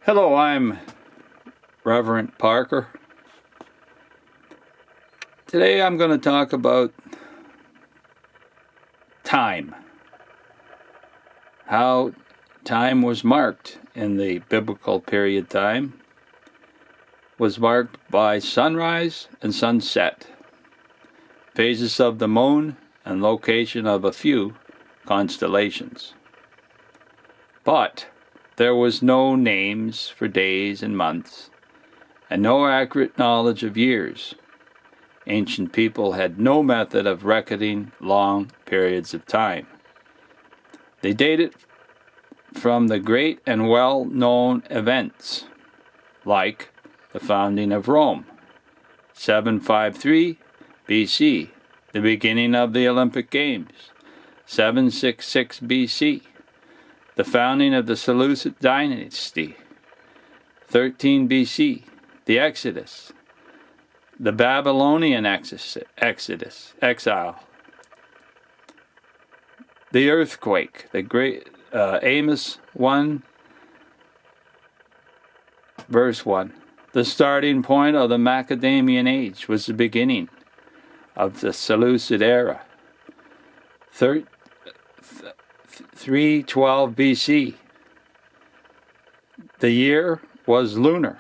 Hello, I'm Reverent Parker. Today I'm going to talk about time. How time was marked in the biblical period. Time was marked by sunrise and sunset, phases of the moon, and location of a few constellations. But there was no names for days and months, and no accurate knowledge of years. Ancient people had no method of reckoning long periods of time. They dated from the great and well-known events, like the founding of Rome, 753 BC, the beginning of the Olympic Games, 766 BC, the founding of the Seleucid dynasty, 13 BC, the Exodus, the Babylonian exile, the earthquake, the great Amos 1, verse 1. The starting point of the Macedonian Age was the beginning of the Seleucid era. 312 BC. The year was lunar.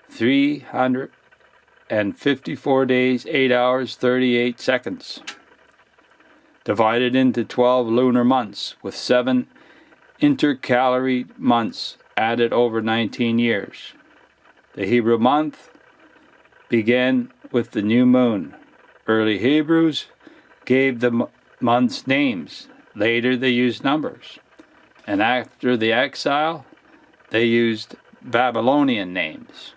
354 days, 8 hours, 38 seconds. Divided into 12 lunar months, with 7 intercalary months added over 19 years. The Hebrew month began with the new moon. Early Hebrews gave the months names. Later they used numbers. And after the exile, they used Babylonian names.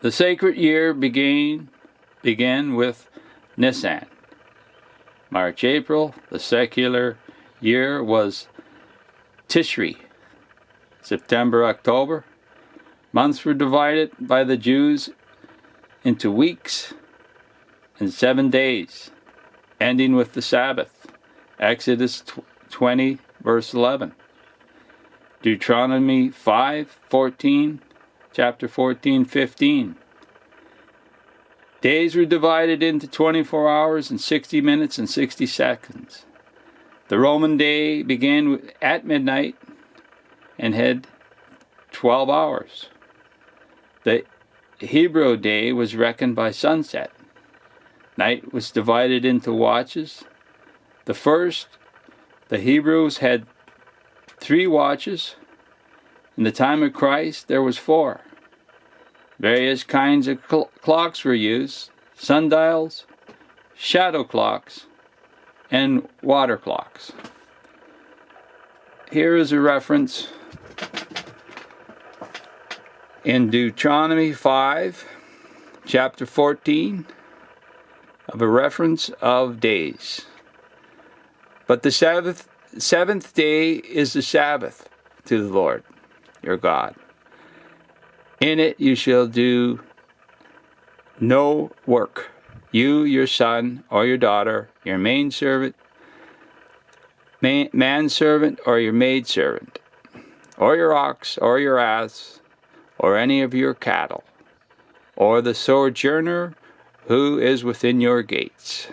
The sacred year began with Nisan. March, April. The secular year was Tishri. September, October. Months were divided by the Jews into weeks and 7 days, ending with the Sabbath. Exodus 20, verse 11. Deuteronomy 5:14, chapter 14, 15. Days were divided into 24 hours and 60 minutes and 60 seconds. The Roman day began at midnight and had 12 hours. The Hebrew day was reckoned by sunset. Night was divided into watches. The Hebrews had 3 watches. In the time of Christ, there was 4. Various kinds of clocks were used: sundials, shadow clocks, and water clocks. Here is a reference in Deuteronomy 5, chapter 14, of a reference of days. But the seventh day is the Sabbath to the Lord your God. In it you shall do no work, you, your son, or your daughter, your manservant, or your maidservant, or your ox, or your ass, or any of your cattle, or the sojourner who is within your gates.